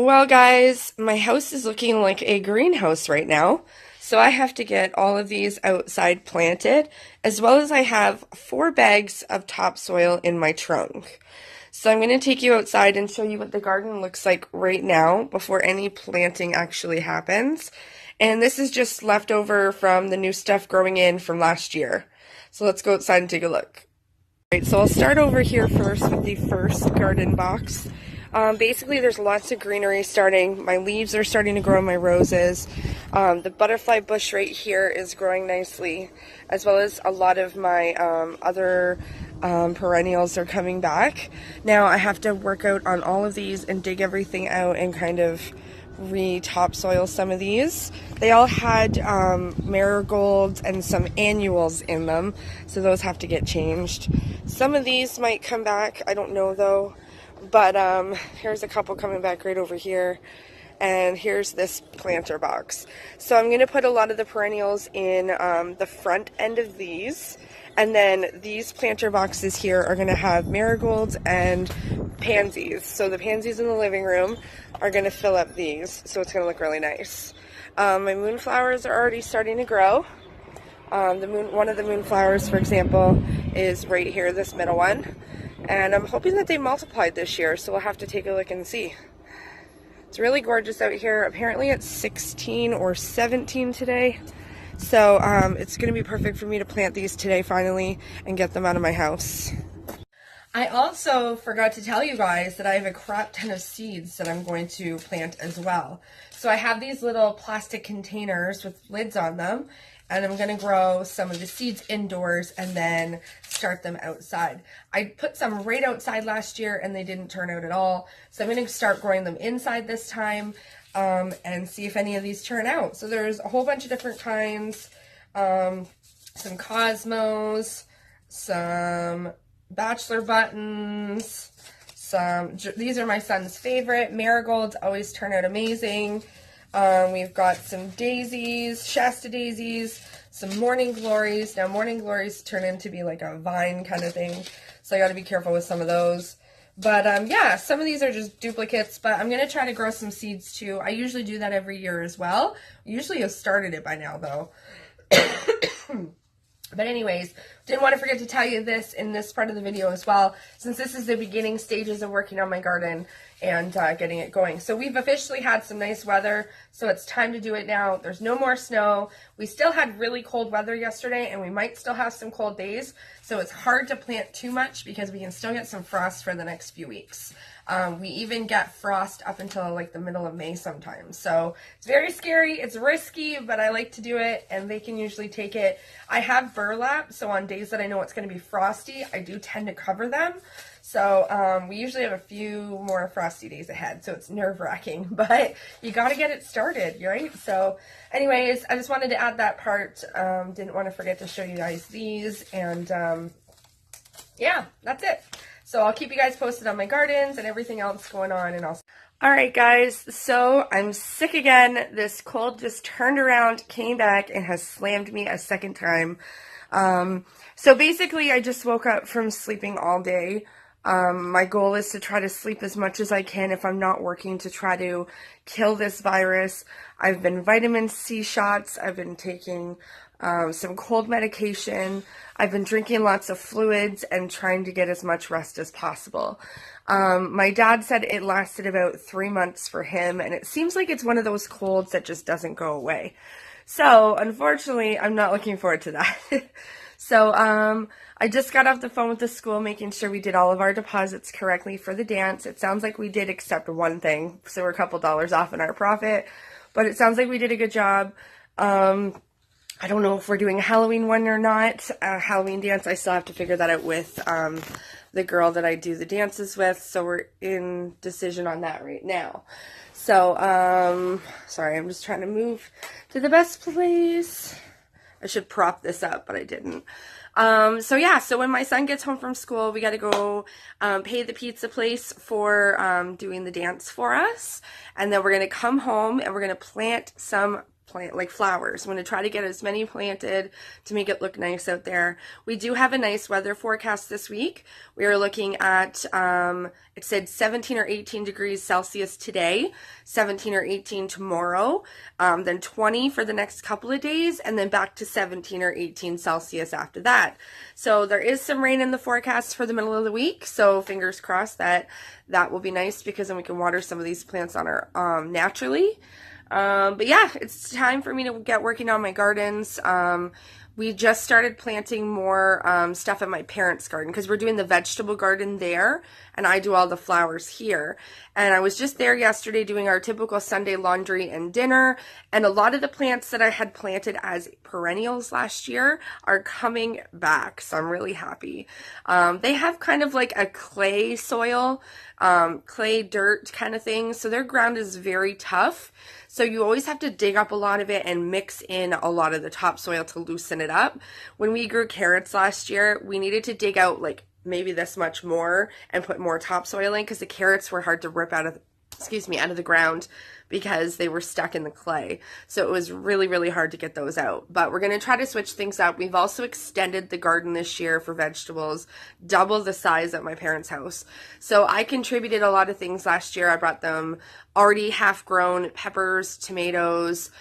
Well, guys, my house is looking like a greenhouse right now, so I have to get all of these outside planted, as well as I have 4 bags of topsoil in my trunk. So I'm going to take you outside and show you what the garden looks like right now before any planting actually happens. And this is just leftover from the new stuff growing in from last year. So let's go outside and take a look. Alright, so I'll start over here first with the first garden box. Basically, there's lots of greenery starting. My leaves are starting to grow in my roses. The butterfly bush right here is growing nicely, as well as a lot of my other perennials are coming back. Now I have to work out on all of these and dig everything out and kind of re-topsoil some of these. They all had marigolds and some annuals in them, so those have to get changed. Some of these might come back, I don't know though. But here's a couple coming back right over here, and here's this planter box. So I'm going to put a lot of the perennials in the front end of these, and then these planter boxes here are going to have marigolds and pansies. So the pansies in the living room are going to fill up these, so it's going to look really nice. My moonflowers are already starting to grow. One of the moonflowers, for example, is right here, this middle one. And I'm hoping that they multiplied this year, so we'll have to take a look and see. It's really gorgeous out here. Apparently it's 16 or 17 today. So it's going to be perfect for me to plant these today finally and get them out of my house. I also forgot to tell you guys that I have a crap ton of seeds that I'm going to plant as well. So I have these little plastic containers with lids on them, and I'm going to grow some of the seeds indoors and then start them outside. I put some right outside last year and they didn't turn out at all. So I'm going to start growing them inside this time and see if any of these turn out. So there's a whole bunch of different kinds, some cosmos, some bachelor buttons, these are my son's favorite. Marigolds always turn out amazing. We've got some daisies, Shasta daisies, some morning glories. Now morning glories turn into be like a vine kind of thing, so I got to be careful with some of those. But yeah, some of these are just duplicates, but I'm going to try to grow some seeds too. I usually do that every year as well. Usually have started it by now though. But anyways, didn't want to forget to tell you this in this part of the video as well, since this is the beginning stages of working on my garden and getting it going. So we've officially had some nice weather, so it's time to do it now. There's no more snow. We still had really cold weather yesterday, and we might still have some cold days, so it's hard to plant too much because we can still get some frost for the next few weeks. We even get frost up until like the middle of May sometimes. So it's very scary. It's risky, but I like to do it, and they can usually take it. I have burlap, so on days that I know it's going to be frosty, I do tend to cover them. So we usually have a few more frosty days ahead, so it's nerve-wracking, but you got to get it started, right? So anyways, I just wanted to add that part. Didn't want to forget to show you guys these, and yeah, that's it. So I'll keep you guys posted on my gardens and everything else going on. And Alright guys, so I'm sick again. This cold just turned around, came back, and has slammed me a second time. So basically I just woke up from sleeping all day. My goal is to try to sleep as much as I can if I'm not working to try to kill this virus. I've been vitamin C shots. I've been taking some cold medication. I've been drinking lots of fluids and trying to get as much rest as possible. My dad said it lasted about 3 months for him, and it seems like it's one of those colds that just doesn't go away. So unfortunately, I'm not looking forward to that. So I just got off the phone with the school making sure we did all of our deposits correctly for the dance. It sounds like we did except one thing, so we're a couple dollars off in our profit, but it sounds like we did a good job. I don't know if we're doing a Halloween one or not, a Halloween dance. I still have to figure that out with the girl that I do the dances with, so we're in decision on that right now. So, sorry, I'm just trying to move to the best place. I should prop this up, but I didn't. So yeah, so when my son gets home from school, we got to go pay the pizza place for doing the dance for us. And then we're going to come home and we're going to plant some plant like flowers. I'm going to try to get as many planted to make it look nice out there. We do have a nice weather forecast this week. We are looking at it said 17 or 18 degrees Celsius today, 17 or 18 tomorrow, then 20 for the next couple of days, and then back to 17 or 18 Celsius after that. So there is some rain in the forecast for the middle of the week, so fingers crossed that that will be nice, because then we can water some of these plants on our naturally. But yeah, it's time for me to get working on my gardens. We just started planting more stuff in my parents' garden, because we're doing the vegetable garden there, and I do all the flowers here. And I was just there yesterday doing our typical Sunday laundry and dinner, and a lot of the plants that I had planted as perennials last year are coming back, so I'm really happy. They have kind of like a clay soil, clay dirt kind of thing, so their ground is very tough. So you always have to dig up a lot of it and mix in a lot of the topsoil to loosen it up. When we grew carrots last year, we needed to dig out like maybe this much more and put more topsoil in, because the carrots were hard to rip out of, out of the ground, because they were stuck in the clay. So it was really, really hard to get those out. But we're going to try to switch things up. We've also extended the garden this year for vegetables, double the size at my parents' house. So I contributed a lot of things last year. I brought them already half-grown peppers, tomatoes,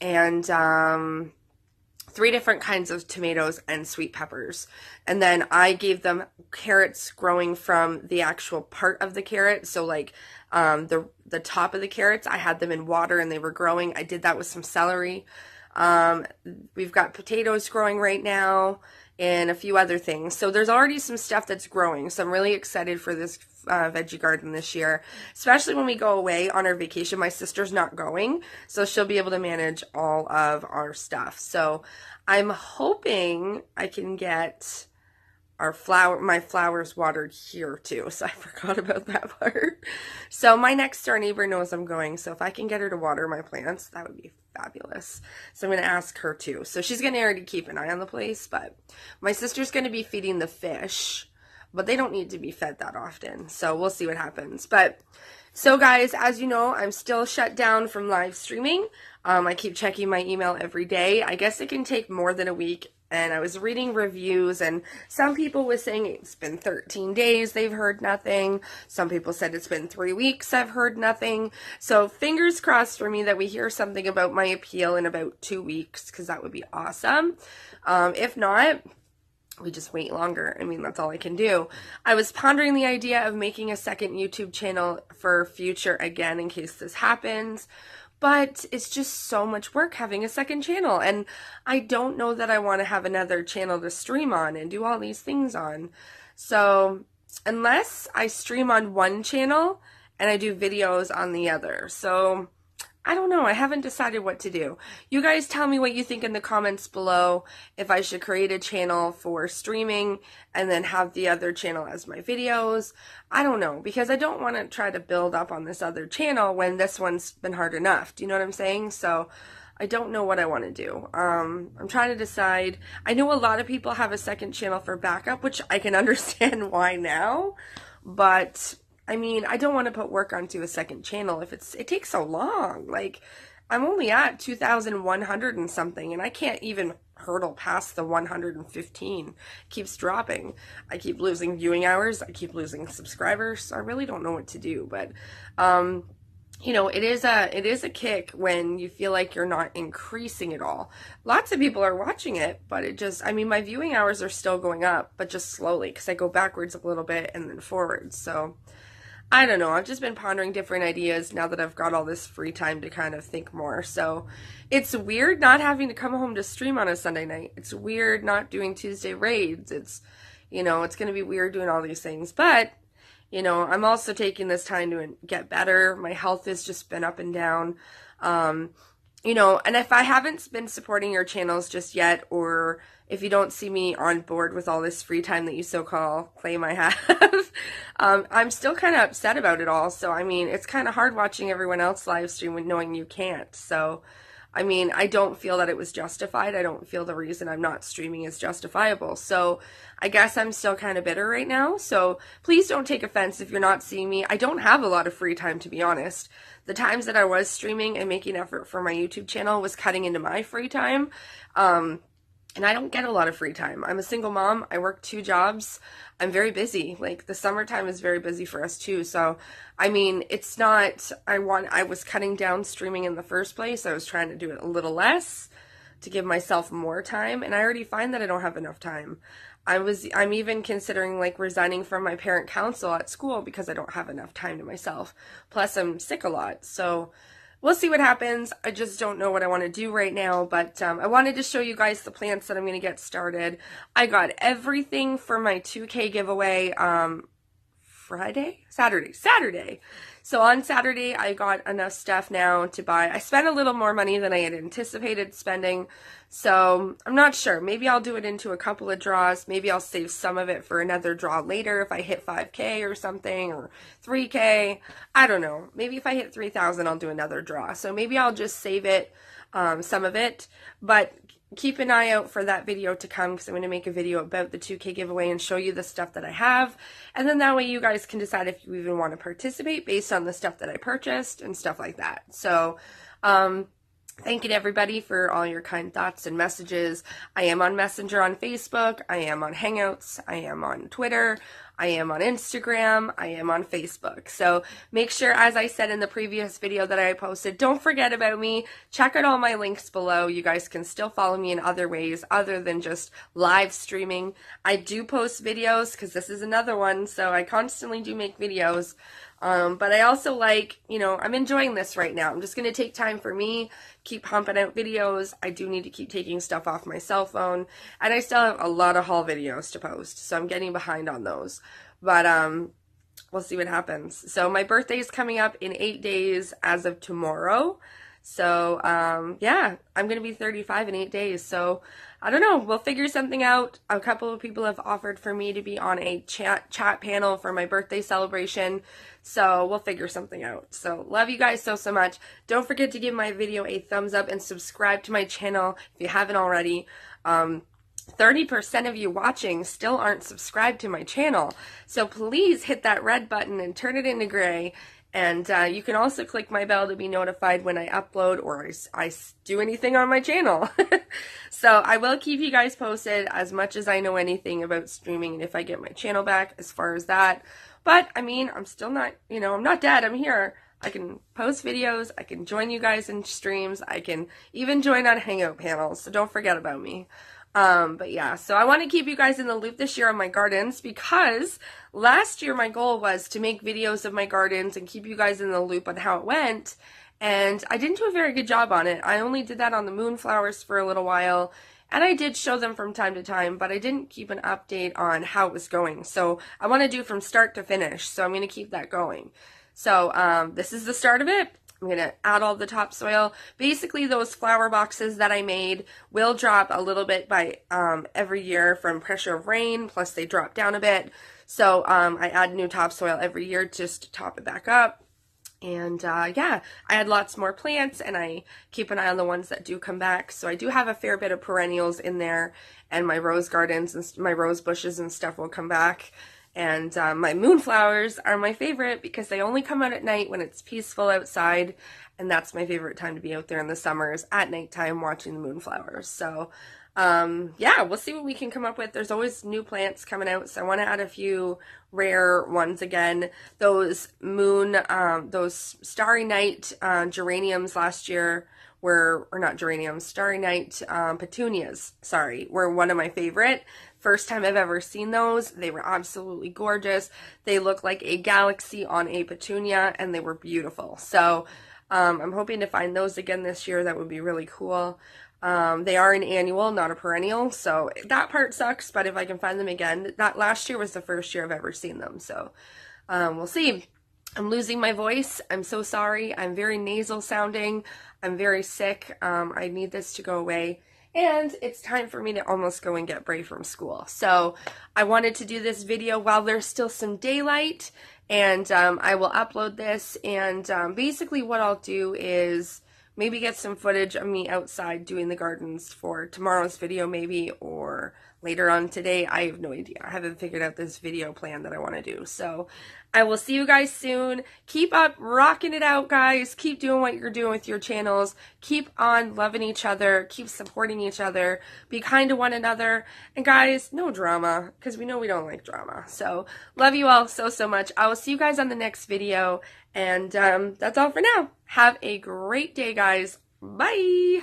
and 3 different kinds of tomatoes and sweet peppers. And then I gave them carrots growing from the actual part of the carrot. So like the top of the carrots, I had them in water and they were growing. I did that with some celery. We've got potatoes growing right now and a few other things. So there's already some stuff that's growing. So I'm really excited for this veggie garden this year, especially when we go away on our vacation. My sister's not going, so she'll be able to manage all of our stuff. So I'm hoping I can get my flowers watered here too. So I forgot about that part. So my next door neighbor knows I'm going, so if I can get her to water my plants, that would be fabulous. So I'm going to ask her too. So she's going to already keep an eye on the place, but my sister's going to be feeding the fish, but they don't need to be fed that often. So we'll see what happens. But so guys, as you know, I'm still shut down from live streaming. I keep checking my email every day. I guess it can take more than a week. And I was reading reviews, and some people were saying it's been 13 days, they've heard nothing. Some people said it's been 3 weeks, I've heard nothing. So fingers crossed for me that we hear something about my appeal in about 2 weeks, because that would be awesome. If not, we just wait longer. I mean, that's all I can do. I was pondering the idea of making a second YouTube channel for future again in case this happens. But it's just so much work having a second channel, and I don't know that I want to have another channel to stream on and do all these things on. So unless I stream on one channel and I do videos on the other. So I don't know. I haven't decided what to do. You guys tell me what you think in the comments below, if I should create a channel for streaming and then have the other channel as my videos. I don't know, because I don't want to try to build up on this other channel when this one's been hard enough. Do you know what I'm saying? So I don't know what I want to do. I'm trying to decide. I know a lot of people have a second channel for backup, which I can understand why now, but I mean, I don't want to put work onto a second channel if it takes so long. Like, I'm only at 2,100 and something, and I can't even hurdle past the 115. It keeps dropping. I keep losing viewing hours. I keep losing subscribers. So I really don't know what to do, but you know, it is a kick when you feel like you're not increasing at all. Lots of people are watching it, but it just, I mean, my viewing hours are still going up, but just slowly, because I go backwards a little bit and then forwards. So I don't know. I've just been pondering different ideas now that I've got all this free time to kind of think more. So it's weird not having to come home to stream on a Sunday night. It's weird not doing Tuesday raids. It's, you know, it's going to be weird doing all these things. But, you know, I'm also taking this time to get better. My health has just been up and down. You know, and if I haven't been supporting your channels just yet, or if you don't see me on board with all this free time that you so-called claim I have, I'm still kind of upset about it all. So, I mean, it's kind of hard watching everyone else live stream and knowing you can't. So, I mean, I don't feel that it was justified. I don't feel the reason I'm not streaming is justifiable. So I guess I'm still kind of bitter right now. So please don't take offense if you're not seeing me. I don't have a lot of free time, to be honest. The times that I was streaming and making effort for my YouTube channel was cutting into my free time. And I don't get a lot of free time. I'm a single mom. I work 2 jobs. I'm very busy. Like, the summertime is very busy for us too. So, I mean, it's not, I was cutting down streaming in the first place. I was trying to do it a little less to give myself more time. And I already find that I don't have enough time. I'm even considering like resigning from my parent council at school because I don't have enough time to myself. Plus, I'm sick a lot. So, we'll see what happens. I just don't know what I want to do right now, but I wanted to show you guys the plants that I'm going to get started. I got everything for my 2K giveaway Saturday. So on Saturday, I got enough stuff now to buy. I spent a little more money than I had anticipated spending, so I'm not sure. Maybe I'll do it into a couple of draws. Maybe I'll save some of it for another draw later if I hit 5K or something, or 3K. I don't know. Maybe if I hit 3,000, I'll do another draw. So maybe I'll just save it, some of it, but keep an eye out for that video to come because I'm going to make a video about the 2K giveaway and show you the stuff that I have. And then that way you guys can decide if you even want to participate based on the stuff that I purchased and stuff like that. So, thank you to everybody for all your kind thoughts and messages. I am on Messenger on Facebook. I am on Hangouts. I am on Twitter. I am on Instagram. I am on Facebook. So make sure, as I said in the previous video that I posted, don't forget about me. Check out all my links below. You guys can still follow me in other ways other than just live streaming. I do post videos because this is another one. So I constantly do make videos. But I also like, you know, I'm enjoying this right now. I'm just going to take time for me, keep pumping out videos. I do need to keep taking stuff off my cell phone. And I still have a lot of haul videos to post, so I'm getting behind on those. But we'll see what happens. So my birthday is coming up in 8 days as of tomorrow. So, yeah, I'm going to be 35 in 8 days. So, I don't know. We'll figure something out. A couple of people have offered for me to be on a chat panel for my birthday celebration. So, we'll figure something out. So, love you guys so much. Don't forget to give my video a thumbs up and subscribe to my channel if you haven't already. 30% of you watching still aren't subscribed to my channel. So, please hit that red button and turn it into gray. And you can also click my bell to be notified when I upload or I do anything on my channel. So I will keep you guys posted as much as I know anything about streaming and if I get my channel back as far as that. But, I mean, I'm still not, you know, I'm not dead. I'm here. I can post videos. I can join you guys in streams. I can even join on Hangout panels. So don't forget about me. But yeah, so I want to keep you guys in the loop this year on my gardens because last year my goal was to make videos of my gardens and keep you guys in the loop on how it went. And I didn't do a very good job on it. I only did that on the moonflowers for a little while. And I did show them from time to time, but I didn't keep an update on how it was going. So I want to do from start to finish. So I'm going to keep that going. So this is the start of it. I'm going to add all the topsoil. Basically, those flower boxes that I made will drop a little bit by every year from pressure of rain, plus they drop down a bit. So I add new topsoil every year just to top it back up. And yeah, I add lots more plants and I keep an eye on the ones that do come back. So I do have a fair bit of perennials in there, and my rose gardens and my rose bushes and stuff will come back. And my moonflowers are my favorite because they only come out at night when it's peaceful outside. And that's my favorite time to be out there in the summers at nighttime watching the moonflowers. So, yeah, we'll see what we can come up with. There's always new plants coming out. So I want to add a few rare ones again. Those those Starry Night geraniums last year were, or not geraniums, Starry Night petunias, sorry, were one of my favorite. First time I've ever seen those. They were absolutely gorgeous. They look like a galaxy on a petunia, and they were beautiful. So I'm hoping to find those again this year. That would be really cool. They are an annual, not a perennial, so that part sucks, but if I can find them again, that last year was the first year I've ever seen them, so we'll see. I'm losing my voice. I'm so sorry. I'm very nasal sounding. I'm very sick. I need this to go away. And it's time for me to almost go and get Bray from school. So I wanted to do this video while there's still some daylight, and I will upload this. And basically what I'll do is maybe get some footage of me outside doing the gardens for tomorrow's video maybe, or later on today. I have no idea. I haven't figured out this video plan that I want to do. So I will see you guys soon. Keep up rocking it out, guys. Keep doing what you're doing with your channels. Keep on loving each other. Keep supporting each other. Be kind to one another. And guys, no drama, because we know we don't like drama. So love you all so, so much. I will see you guys on the next video. And that's all for now. Have a great day, guys. Bye.